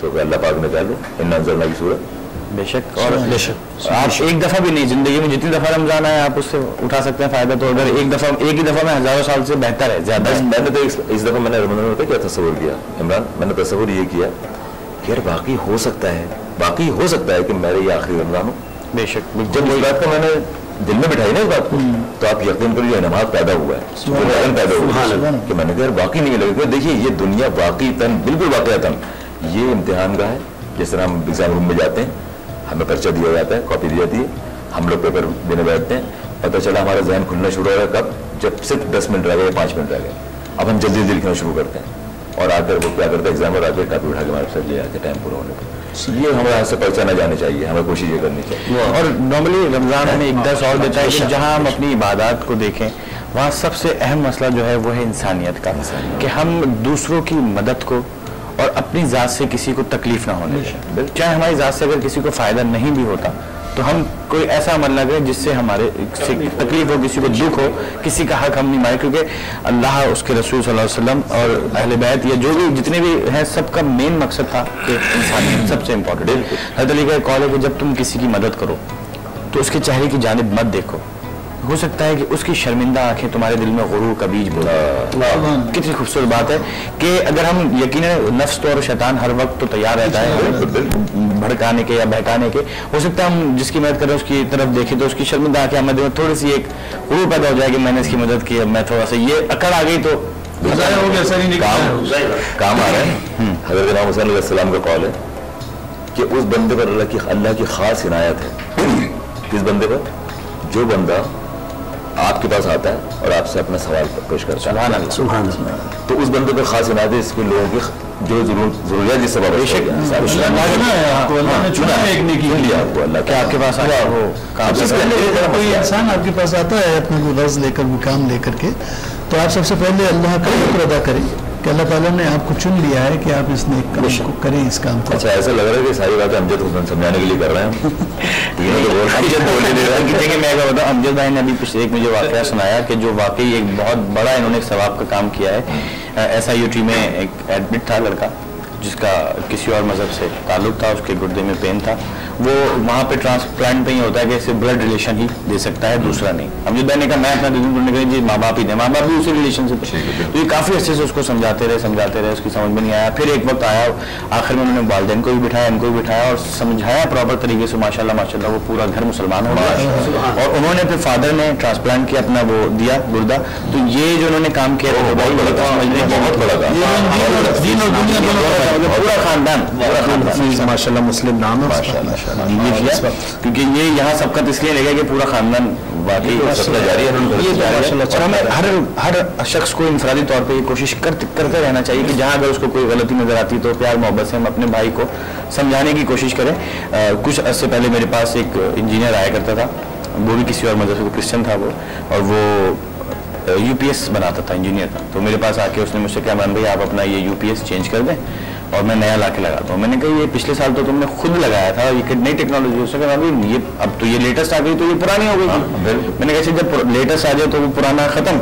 تو اللہ پاک نے کہا لو اِنَّا أَنزَلْنَاهُ کی صورت. بے شک. اور آپ ایک دفعہ بھی نہیں زندگی میں جتنی دفعہ رمضان آئے آپ اس سے اٹھا سکتے ہیں فائدہ. تو اگر ایک ہی دفعہ میں ہزاروں سال سے بہتر ہے زیادہ. میں نے تو اس دفعہ میں نے رمضان میں کیا تصور کیا عمران, میں نے تصور یہ کیا کہ یار باقی ہو سکتا ہے کہ میرے یہ آخری رمضان ہو. بے شک. جب اس بات کو میں نے دل میں بٹھائی نا اس بات کو, تو آپ یقین کریے انعامات پیدا ہوا ہے کہ میں نے کہا باقی نہیں لگے. دیکھیے یہ دنیا واقعی بالکل واقعتاً یہ امتحان گاہ ہے. جس طرح ہم ایگزام روم میں جاتے ہیں, ہمیں پرچہ دیا جاتا ہے, کاپی دی جاتی ہے, ہم لوگ پیپر دینے بیٹھتے ہیں, پتہ چلا ہمارا ذہن کھلنا شروع ہو رہا ہے کب, جب صرف 10 منٹ رہ گئے, 5 منٹ رہ گئے. اب ہم جلدی لکھنا شروع کرتے ہیں, اور آ کر وہ کیا کرتے ہیں ایگزام اور آ کر کاپی اٹھا کے ہمارے ساتھ لے آتے ہیں ٹائم پورا ہونے پر. یہ ہمارے ہاتھ سے پرچہ نہ جانے چاہیے, ہمیں کوشش یہ کرنی چاہیے. اور نارملی رمضان ہمیں ایک درس اور دیتا ہے کہ جہاں ہم اپنی عبادات کو دیکھیں وہاں سب سے اہم مسئلہ جو ہے وہ ہے انسانیت کا, کہ ہم دوسروں کی مدد کو اور اپنی ذات سے کسی کو تکلیف نہ ہونے دیں. چاہے ہماری ذات سے اگر کسی کو فائدہ نہیں بھی ہوتا تو ہم کوئی ایسا عمل نہ کریں جس سے ہمارے تکلیف ہو, کسی کو دکھ ہو, کسی کا حق ہم نہیں مارے. کیونکہ اللہ, اس کے رسول صلی اللہ علیہ وسلم اور اہل بیت یا جو بھی جتنے بھی ہیں سب کا مین مقصد تھا کہ انسانیت سب سے امپورٹنٹ ہے. حضرت علی کا قول ہے کہ جب تم کسی کی مدد کرو تو اس کے چہرے کی جانب مت دیکھو, ہو سکتا ہے کہ اس کی شرمندہ آنکھیں تمہارے دل میں غرور کا بیج بو. کتنی خوبصورت بات ہے کہ اگر ہم یقیناً نفس تو اور شیطان ہر وقت تو تیار رہتا ہے بھڑکانے کے یا بہکانے کے. ہو سکتا ہے ہم جس کی مدد کریں اس کی طرف دیکھیں تو اس کی شرمندہ آنکھیں ہمارے دل میں تھوڑی سی ایک غرور پیدا ہو جائے کہ میں نے اس کی مدد کی, میں تھوڑا سا یہ اکڑ آ گئی تو کام آ رہا ہے. حضرت امام حسین علیہ السلام کا قول ہے کہ اس بندے پر اللہ کی خاص عنایت ہے. کس بندے پر؟ جو بندہ آپ کے پاس آتا ہے اور آپ سے اپنا سوال پیش کرتا ہے, سبحان اللہ, تو اس بندے پہ خاص عنایت ہے. اس کے لوگوں کی جو ضروریات جس سبب اللہ کہ آپ کے پاس آیا ہو کوئی انسان آپ کے پاس آتا ہے اپنا کوئی غرض لے کر, کوئی کام لے کر کے, تو آپ سب سے پہلے اللہ کا شکر ادا کریں کہ اللہ تعالیٰ نے آپ کو چن لیا ہے کہ آپ اس نیک کام کو کریں, اس کام کو. اچھا ایسا لگ رہا ہے کہ ساری باتیں امجد حسین سمجھانے کے لیے کر رہے ہیں. امجد بھائی نے ابھی پچھلے ایک مجھے واقعہ سنایا کہ جو واقعی ایک بہت بڑا انہوں نے ثواب کا کام کیا ہے. SIUT میں ایک ایڈمٹ تھا لڑکا جس کا کسی اور مذہب سے تعلق تھا, اس کے گردے میں پین تھا. وہ وہاں پہ ٹرانسپلانٹ پہ ہی ہوتا ہے کہ صرف بلڈ ریلیشن ہی دے سکتا ہے, دوسرا نہیں. امجد بھائی نے کہا میں اپنا دل میں جی ماں باپ ہی دیں, ماں باپ بھی اسی ریلیشن سے. تو یہ کافی اچھے سے اس کو سمجھاتے رہے, اس کی سمجھ میں نہیں آیا. پھر ایک وقت آیا, آخر میں انہوں نے والدین کو بھی بٹھایا, ان کو بھی بٹھایا اور سمجھایا پراپر طریقے سے. ماشاء اللہ وہ پورا گھر مسلمان ہو گیا. اور انہوں نے پھر فادر نے ٹرانسپلانٹ کیا, اپنا وہ دیا گردہ. تو یہ جو انہوں نے کام کیا بہت بڑا کام, پورا خاندان ماشاء اللہ مسلم نام ہے, کیونکہ یہ یہاں سبقت اس لیے لے گا کہ پورا خاندان واقعی جاری ہے. ہمیں ہر شخص کو انفرادی طور پہ یہ کوشش کرتے رہنا چاہیے کہ جہاں اگر اس کو کوئی غلطی نظر آتی تو پیار محبت سے ہم اپنے بھائی کو سمجھانے کی کوشش کریں. کچھ عرصے پہلے میرے پاس ایک انجینئر آیا کرتا تھا, وہ بھی کسی اور مذہب سے, کرسچن تھا وہ, اور وہ UPS بناتا تھا, انجینئر تھا. تو میرے پاس آ کے اس نے مجھ سے کہا مان بھائی آپ اپنا یہ UPS چینج کر دیں اور میں نیا لا کے لگاتا ہوں. میں نے کہا یہ پچھلے سال تو تم نے خود لگایا تھا, یہ نئی ٹیکنالوجی. اس نے کہا ابھی یہ اب تو یہ لیٹسٹ آ گئی تو یہ پرانی ہو گئی. میں نے کہا جب لیٹسٹ آ جائے تو وہ پرانا ختم.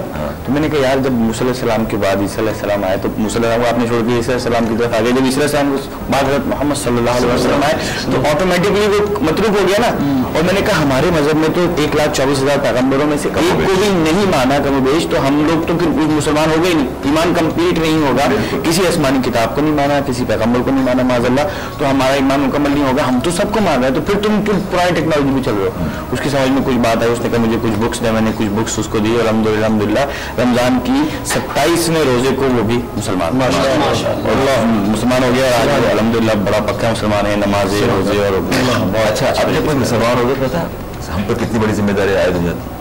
تو میں نے کہا یار جب موسیٰ علیہ السلام کے بعد عیسیٰ علیہ السلام آئے تو موسیٰ علیہ السلام کو آپ نے چھوڑ کے عیسیٰ علیہ السلام کی طرف آ گئے. جب عیسیٰ علیہ السلام بعد حضرت محمد صلی اللہ علیہ وسلم آئے تو آٹومیٹکلی وہ متروک ہو گیا نا. اور میں نے کہا ہمارے مذہب میں تو 1,24,000 پیغمبروں میں سے ایک کو بھی نہیں مانا کم و بیش, تو ہم لوگ تو پھر مسلمان ہو گئے نہیں, ایمان کمپلیٹ نہیں ہوگا. کسی آسمانی کتاب کو نہیں مانا, کسی پیغمبر کو نہیں مانا معاذ اللہ, تو ہمارا ایمان مکمل نہیں ہوگا. ہم تو سب کو مان رہے ہیں, تو پھر تم پرانی ٹیکنالوجی میں چل رہے ہو. اس کی سمجھ میں کچھ بات آئی, اس نے کہا مجھے کچھ بکس دیں. میں نے کچھ بکس اس کو دی اور الحمدللہ رمضان کی 27ویں روزے کو وہ بھی مسلمان مسلمان ہو گیا. آج الحمدللہ بڑا پکا مسلمان ہے, نمازیں روزے اور بہت اچھا. اب جب کوئی مسلمان ہو گیا تھا ہم پر کتنی بڑی ذمہ داری عائد ہو جاتی,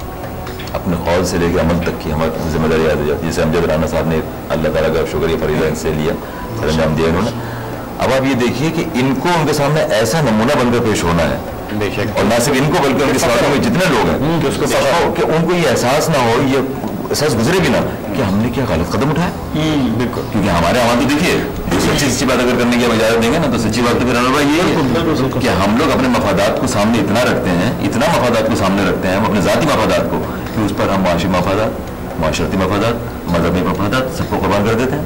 اپنے قول سے لے کے عمل تک کی ہماری ذمہ داری عائد ہو جاتی ہے. جیسے امجد رانا صاحب نے اللہ تعالیٰ کا شکریہ فریضہ ان سے لیا, انجام دیا انہوں نے. اب آپ یہ دیکھیے کہ ان کو ان کے سامنے ایسا نمونہ بن کر پیش ہونا ہے, اور نہ صرف ان کو بلکہ ان کے ساتھ میں جتنے لوگ ہیں کہ ان کو یہ احساس نہ ہو, یہ احساس گزرے بھی نہ کہ ہم نے کیا غلط قدم اٹھایا. بالکل, کیونکہ ہمارے عوام تو دیکھیے جو سچی بات اگر کرنے کی اجازت دیں گے نا, تو سچی بات تو پھر یہ ہے کہ ہم لوگ اپنے مفادات کو سامنے اتنا رکھتے ہیں, اتنا مفادات کو سامنے رکھتے ہیں, ہم اپنے ذاتی مفادات کو, کہ اس پر ہم معاشی مفادات, معاشرتی مفادات, مذہبی مفادات سب کو قربان کر دیتے ہیں.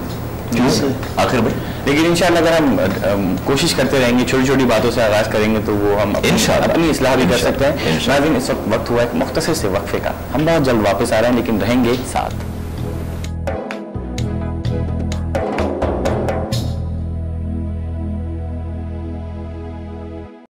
آخر میں لیکن انشاءاللہ اگر ہم کوشش کرتے رہیں گے, چھوٹی چھوٹی باتوں سے آغاز کریں گے, تو وہ ہم اپنی اصلاح بھی کر سکتے ہیں. ناظرین, اس وقت وقت ہوا ہے مختصر سے وقفے کا. ہم بہت جلد واپس آ رہے ہیں, لیکن رہیں گے ساتھ.